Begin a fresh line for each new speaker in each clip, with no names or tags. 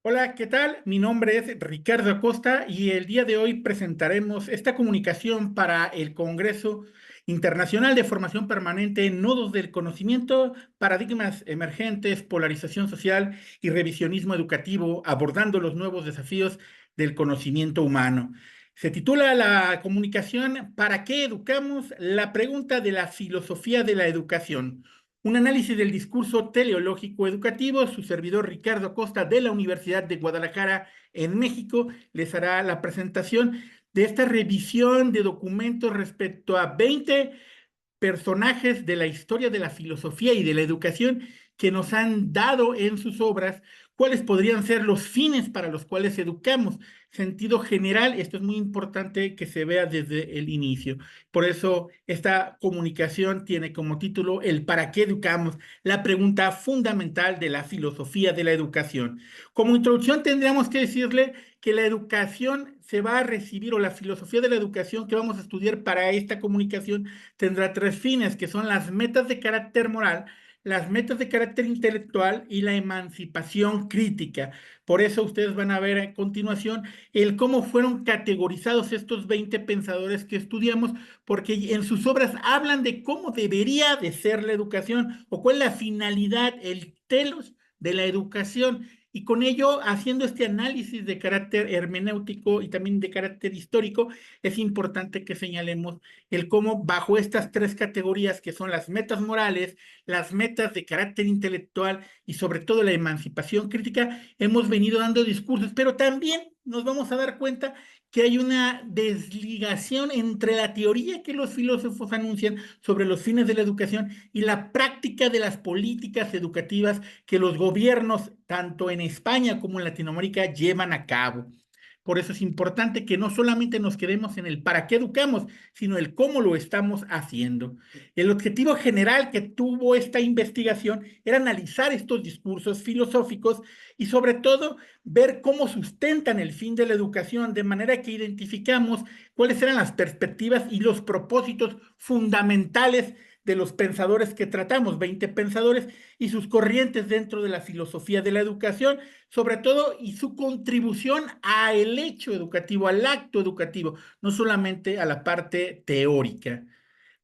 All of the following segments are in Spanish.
Hola, ¿qué tal? Mi nombre es Ricardo Acosta y el día de hoy presentaremos esta comunicación para el Congreso Internacional de Formación Permanente, Nodos del Conocimiento, Paradigmas Emergentes, Polarización Social y Revisionismo Educativo, abordando los nuevos desafíos del conocimiento humano. Se titula la comunicación ¿Para qué educamos? La pregunta de la filosofía de la educación. Un análisis del discurso teleológico educativo, su servidor Ricardo Costa de la Universidad de Guadalajara en México les hará la presentación de esta revisión de documentos respecto a 20 personajes de la historia de la filosofía y de la educación que nos han dado en sus obras cuáles podrían ser los fines para los cuales educamos. Sentido general, esto es muy importante que se vea desde el inicio. Por eso esta comunicación tiene como título el ¿para qué educamos? La pregunta fundamental de la filosofía de la educación. Como introducción tendríamos que decirle que la educación se va a recibir o la filosofía de la educación que vamos a estudiar para esta comunicación tendrá tres fines, que son las metas de carácter moral, las metas de carácter intelectual y la emancipación crítica. Por eso ustedes van a ver a continuación el cómo fueron categorizados estos 20 pensadores que estudiamos, porque en sus obras hablan de cómo debería de ser la educación o cuál es la finalidad, el telos de la educación. Y con ello, haciendo este análisis de carácter hermenéutico y también de carácter histórico, es importante que señalemos el cómo bajo estas tres categorías que son las metas morales, las metas de carácter intelectual y sobre todo la emancipación crítica, hemos venido dando discursos, pero también nos vamos a dar cuenta que hay una desligación entre la teoría que los filósofos anuncian sobre los fines de la educación y la práctica de las políticas educativas que los gobiernos, tanto en España como en Latinoamérica, llevan a cabo. Por eso es importante que no solamente nos quedemos en el para qué educamos, sino el cómo lo estamos haciendo. El objetivo general que tuvo esta investigación era analizar estos discursos filosóficos y sobre todo ver cómo sustentan el fin de la educación, de manera que identificamos cuáles eran las perspectivas y los propósitos fundamentales de los pensadores que tratamos, 20 pensadores y sus corrientes dentro de la filosofía de la educación, sobre todo y su contribución al hecho educativo, al acto educativo, no solamente a la parte teórica.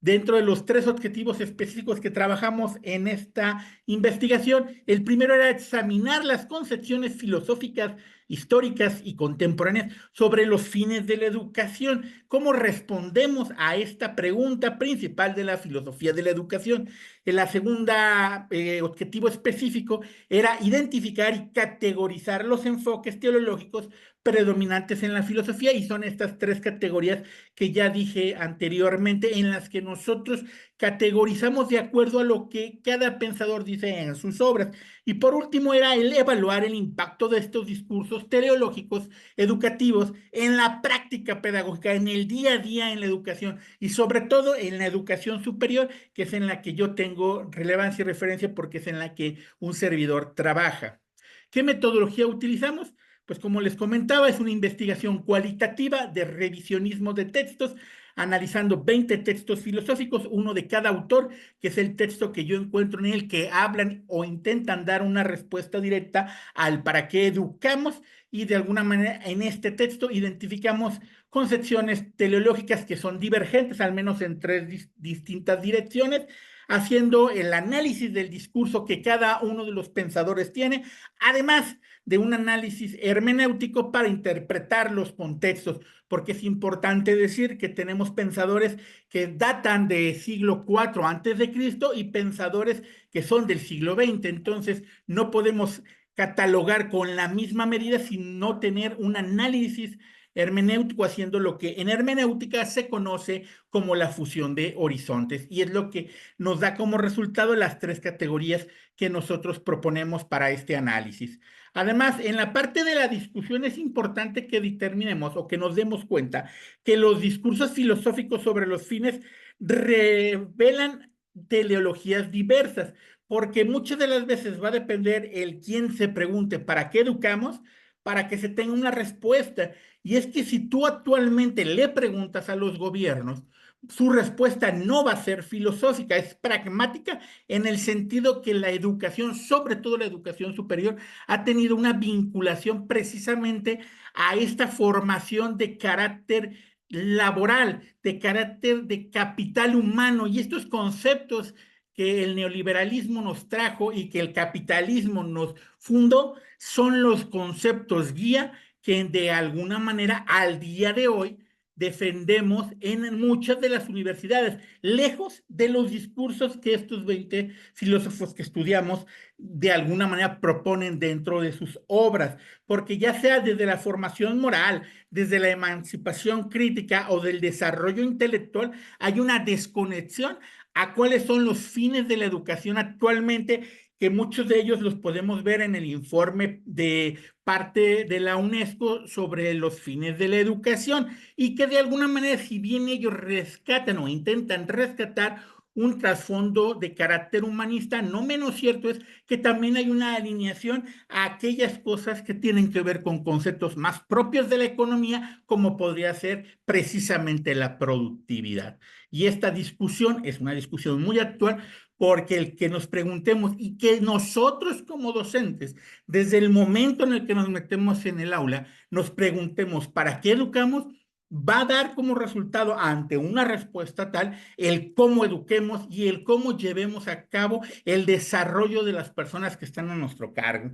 Dentro de los tres objetivos específicos que trabajamos en esta investigación, el primero era examinar las concepciones filosóficas, históricas y contemporáneas sobre los fines de la educación. ¿Cómo respondemos a esta pregunta principal de la filosofía de la educación? En la segunda objetivo específico era identificar y categorizar los enfoques teológicos predominantes en la filosofía y son estas tres categorías que ya dije anteriormente, en las que nosotros categorizamos de acuerdo a lo que cada pensador dice en sus obras. Y por último era el evaluar el impacto de estos discursos teleológicos educativos en la práctica pedagógica, en el día a día en la educación y sobre todo en la educación superior, que es en la que yo tengo relevancia y referencia porque es en la que un servidor trabaja. ¿Qué metodología utilizamos? Pues como les comentaba, es una investigación cualitativa de revisionismo de textos, analizando 20 textos filosóficos, uno de cada autor, que es el texto que yo encuentro en el que hablan o intentan dar una respuesta directa al para qué educamos, y de alguna manera en este texto identificamos concepciones teleológicas que son divergentes, al menos en tres distintas direcciones, haciendo el análisis del discurso que cada uno de los pensadores tiene, además de un análisis hermenéutico para interpretar los contextos, porque es importante decir que tenemos pensadores que datan del siglo IV antes de Cristo y pensadores que son del siglo XX, entonces no podemos catalogar con la misma medida sin no tener un análisis hermenéutico haciendo lo que en hermenéutica se conoce como la fusión de horizontes y es lo que nos da como resultado las tres categorías que nosotros proponemos para este análisis. Además, en la parte de la discusión es importante que determinemos o que nos demos cuenta que los discursos filosóficos sobre los fines revelan teleologías diversas, porque muchas de las veces va a depender el quién se pregunte para qué educamos, para que se tenga una respuesta. Y es que si tú actualmente le preguntas a los gobiernos, su respuesta no va a ser filosófica, es pragmática en el sentido que la educación, sobre todo la educación superior, ha tenido una vinculación precisamente a esta formación de carácter laboral, de carácter de capital humano, y estos conceptos que el neoliberalismo nos trajo y que el capitalismo nos fundó son los conceptos guía que de alguna manera al día de hoy defendemos en muchas de las universidades, lejos de los discursos que estos 20 filósofos que estudiamos de alguna manera proponen dentro de sus obras, porque ya sea desde la formación moral, desde la emancipación crítica o del desarrollo intelectual, hay una desconexión a cuáles son los fines de la educación actualmente, que muchos de ellos los podemos ver en el informe de parte de la UNESCO sobre los fines de la educación, y que de alguna manera, si bien ellos rescatan o intentan rescatar un trasfondo de carácter humanista, no menos cierto es que también hay una alineación a aquellas cosas que tienen que ver con conceptos más propios de la economía, como podría ser precisamente la productividad. Y esta discusión es una discusión muy actual, porque el que nos preguntemos y que nosotros como docentes, desde el momento en el que nos metemos en el aula, nos preguntemos ¿para qué educamos? Va a dar como resultado ante una respuesta tal el cómo eduquemos y el cómo llevemos a cabo el desarrollo de las personas que están a nuestro cargo.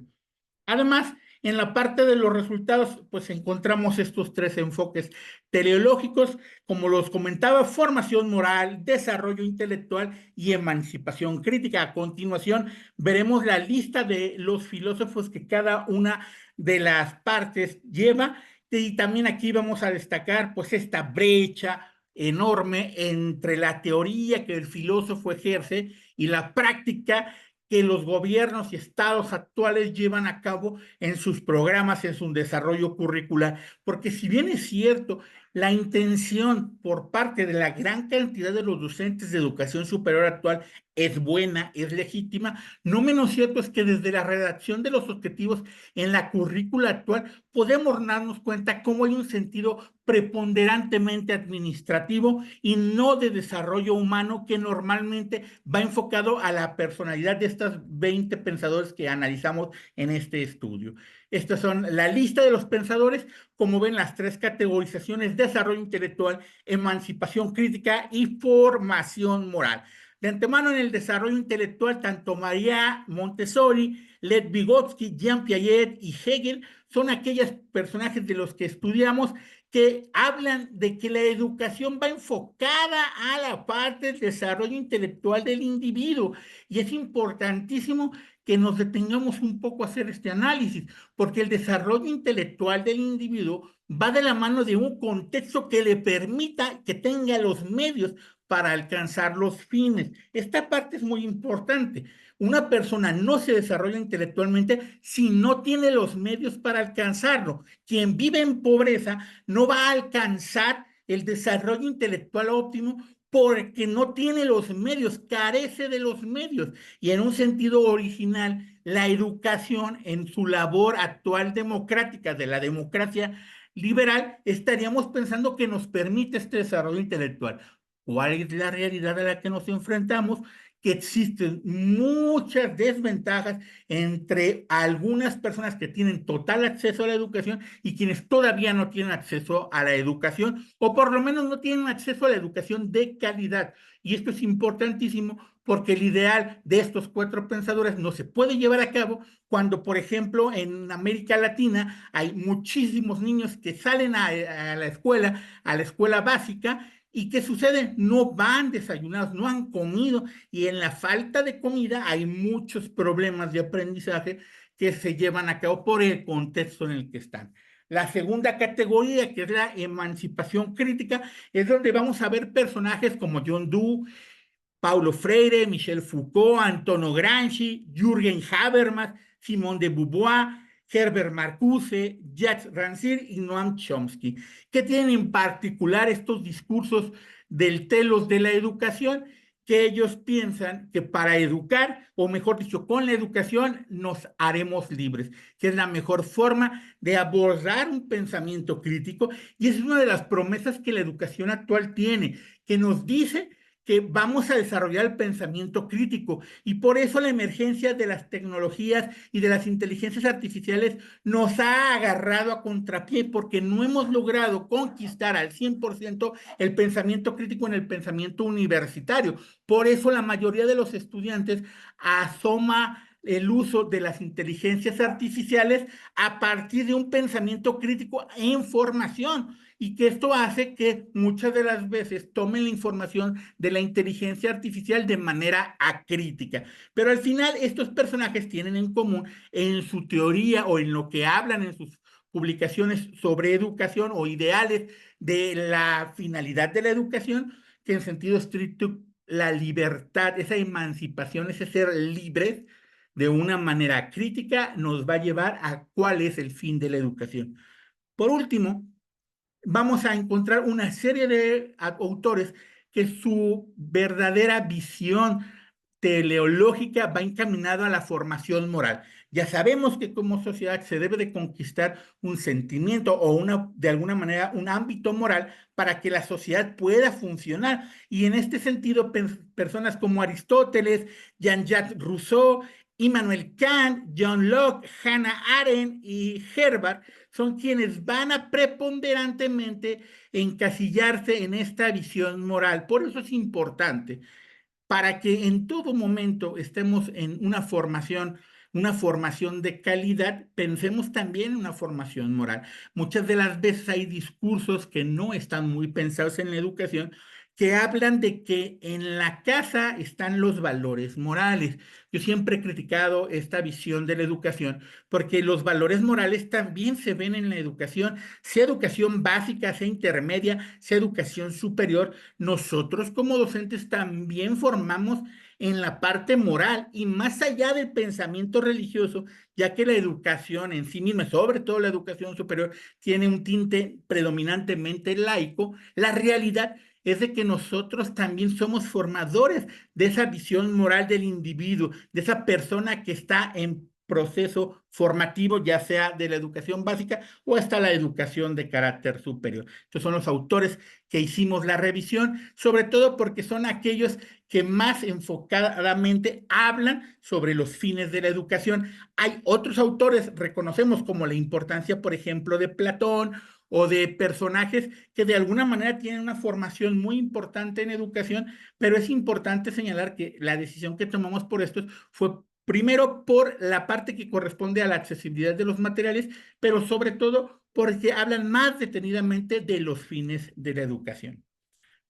Además, en la parte de los resultados, pues encontramos estos tres enfoques teleológicos, como los comentaba: formación moral, desarrollo intelectual y emancipación crítica. A continuación, veremos la lista de los filósofos que cada una de las partes lleva, y también aquí vamos a destacar pues esta brecha enorme entre la teoría que el filósofo ejerce y la práctica que los gobiernos y estados actuales llevan a cabo en sus programas, en su desarrollo curricular. Porque si bien es cierto, la intención por parte de la gran cantidad de los docentes de educación superior actual es buena, es legítima, no menos cierto es que desde la redacción de los objetivos en la currícula actual podemos darnos cuenta cómo hay un sentido preponderantemente administrativo y no de desarrollo humano, que normalmente va enfocado a la personalidad de estas 20 pensadores que analizamos en este estudio. Estas son la lista de los pensadores, como ven, las tres categorizaciones: desarrollo intelectual, emancipación crítica y formación moral. De antemano, en el desarrollo intelectual, tanto María Montessori, Lev Vygotsky, Jean Piaget y Hegel son aquellos personajes de los que estudiamos que hablan de que la educación va enfocada a la parte del desarrollo intelectual del individuo. Y es importantísimo que nos detengamos un poco a hacer este análisis, porque el desarrollo intelectual del individuo va de la mano de un contexto que le permita que tenga los medios para alcanzar los fines. Esta parte es muy importante. Una persona no se desarrolla intelectualmente si no tiene los medios para alcanzarlo. Quien vive en pobreza no va a alcanzar el desarrollo intelectual óptimo porque no tiene los medios, carece de los medios. Y en un sentido original, la educación en su labor actual democrática de la democracia liberal, estaríamos pensando que nos permite este desarrollo intelectual. ¿Cuál es la realidad a la que nos enfrentamos? Que existen muchas desventajas entre algunas personas que tienen total acceso a la educación y quienes todavía no tienen acceso a la educación, o por lo menos no tienen acceso a la educación de calidad. Y esto es importantísimo, porque el ideal de estos cuatro pensadores no se puede llevar a cabo cuando, por ejemplo, en América Latina hay muchísimos niños que salen a la escuela básica. ¿Y qué sucede? No van desayunados, no han comido, y en la falta de comida hay muchos problemas de aprendizaje que se llevan a cabo por el contexto en el que están. La segunda categoría, que es la emancipación crítica, es donde vamos a ver personajes como John Dewey, Paulo Freire, Michel Foucault, Antonio Gramsci, Jürgen Habermas, Simone de Beauvoir, Herbert Marcuse, Jacques Rancière y Noam Chomsky, que tienen en particular estos discursos del telos de la educación, que ellos piensan que para educar, o mejor dicho, con la educación nos haremos libres, que es la mejor forma de abordar un pensamiento crítico, y es una de las promesas que la educación actual tiene, que nos dice que vamos a desarrollar el pensamiento crítico, y por eso la emergencia de las tecnologías y de las inteligencias artificiales nos ha agarrado a contrapié, porque no hemos logrado conquistar al 100% el pensamiento crítico en el pensamiento universitario. Por eso la mayoría de los estudiantes asoma el uso de las inteligencias artificiales a partir de un pensamiento crítico en formación, y que esto hace que muchas de las veces tomen la información de la inteligencia artificial de manera acrítica. Pero al final estos personajes tienen en común en su teoría o en lo que hablan en sus publicaciones sobre educación o ideales de la finalidad de la educación, que en sentido estricto la libertad, esa emancipación, ese ser libres de una manera crítica nos va a llevar a cuál es el fin de la educación. Por último, vamos a encontrar una serie de autores que su verdadera visión teleológica va encaminado a la formación moral. Ya sabemos que como sociedad se debe de conquistar un sentimiento o de alguna manera un ámbito moral para que la sociedad pueda funcionar. Y en este sentido, personas como Aristóteles, Jean-Jacques Rousseau, Immanuel Kant, John Locke, Hannah Arendt y Herbert son quienes van a preponderantemente encasillarse en esta visión moral. Por eso es importante, para que en todo momento estemos en una formación de calidad, pensemos también en una formación moral. Muchas de las veces hay discursos que no están muy pensados en la educación, que hablan de que en la casa están los valores morales. Yo siempre he criticado esta visión de la educación porque los valores morales también se ven en la educación, sea educación básica, sea intermedia, sea educación superior. Nosotros como docentes también formamos en la parte moral y más allá del pensamiento religioso, ya que la educación en sí misma, sobre todo la educación superior, tiene un tinte predominantemente laico. La realidad es de que nosotros también somos formadores de esa visión moral del individuo, de esa persona que está en proceso formativo, ya sea de la educación básica o hasta la educación de carácter superior. Estos son los autores que hicimos la revisión, sobre todo porque son aquellos que más enfocadamente hablan sobre los fines de la educación. Hay otros autores, reconocemos como la importancia, por ejemplo, de Platón o de personajes que de alguna manera tienen una formación muy importante en educación, pero es importante señalar que la decisión que tomamos por estos fue primero por la parte que corresponde a la accesibilidad de los materiales, pero sobre todo porque hablan más detenidamente de los fines de la educación.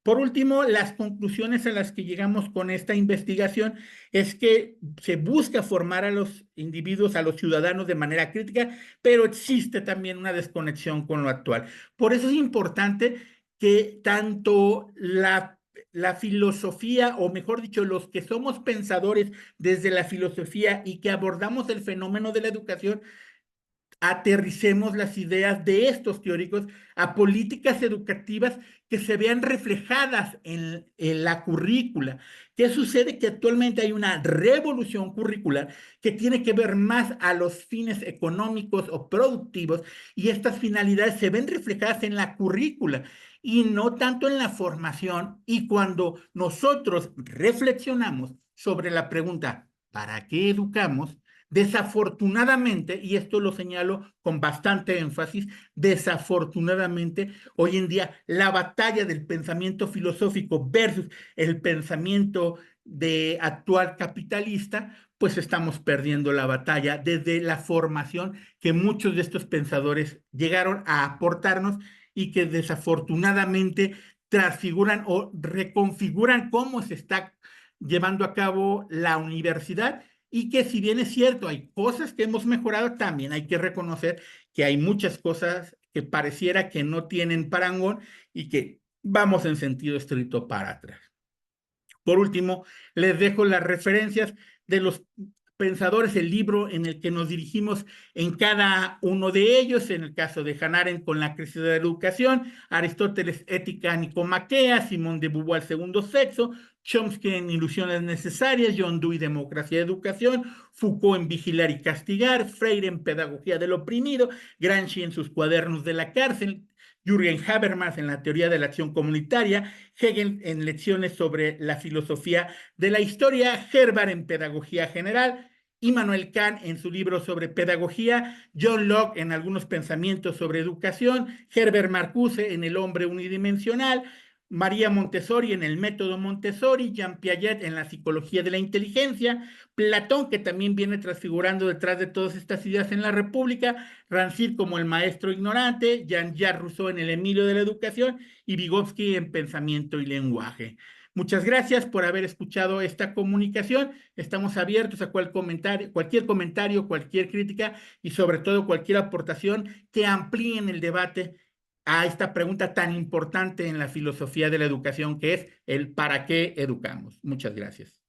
Por último, las conclusiones a las que llegamos con esta investigación es que se busca formar a los individuos, a los ciudadanos de manera crítica, pero existe también una desconexión con lo actual. Por eso es importante que tanto la filosofía, o mejor dicho, los que somos pensadores desde la filosofía y que abordamos el fenómeno de la educación, aterricemos las ideas de estos teóricos a políticas educativas que se vean reflejadas en la currícula. ¿Qué sucede? Que actualmente hay una revolución curricular que tiene que ver más a los fines económicos o productivos, y estas finalidades se ven reflejadas en la currícula y no tanto en la formación. Y cuando nosotros reflexionamos sobre la pregunta, ¿para qué educamos? Desafortunadamente, y esto lo señalo con bastante énfasis, desafortunadamente, hoy en día la batalla del pensamiento filosófico versus el pensamiento de actual capitalista, pues estamos perdiendo la batalla desde la formación que muchos de estos pensadores llegaron a aportarnos y que desafortunadamente transfiguran o reconfiguran cómo se está llevando a cabo la universidad, y que si bien es cierto, hay cosas que hemos mejorado, también hay que reconocer que hay muchas cosas que pareciera que no tienen parangón y que vamos en sentido estricto para atrás. Por último, les dejo las referencias de los pensadores, el libro en el que nos dirigimos en cada uno de ellos. En el caso de Hannah Arendt con La crisis de la educación, Aristóteles, Ética Nicomaquea, Simón de Beauvoir, Segundo sexo, Chomsky en Ilusiones Necesarias, John Dewey, Democracia y Educación, Foucault en Vigilar y Castigar, Freire en Pedagogía del Oprimido, Gramsci en sus Cuadernos de la Cárcel, Jürgen Habermas en la Teoría de la Acción Comunitaria, Hegel en Lecciones sobre la Filosofía de la Historia, Herbart en Pedagogía General, Immanuel Kant en su libro sobre pedagogía, John Locke en algunos pensamientos sobre educación, Herbert Marcuse en El hombre unidimensional, María Montessori en el método Montessori, Jean Piaget en la psicología de la inteligencia, Platón, que también viene transfigurando detrás de todas estas ideas en la República, Rancid como el maestro ignorante, Jean-Jacques Rousseau en el Emilio de la Educación y Vygotsky en Pensamiento y Lenguaje. Muchas gracias por haber escuchado esta comunicación. Estamos abiertos a cualquier comentario, cualquier crítica y sobre todo cualquier aportación que amplíen el debate a esta pregunta tan importante en la filosofía de la educación, que es el ¿para qué educamos? Muchas gracias.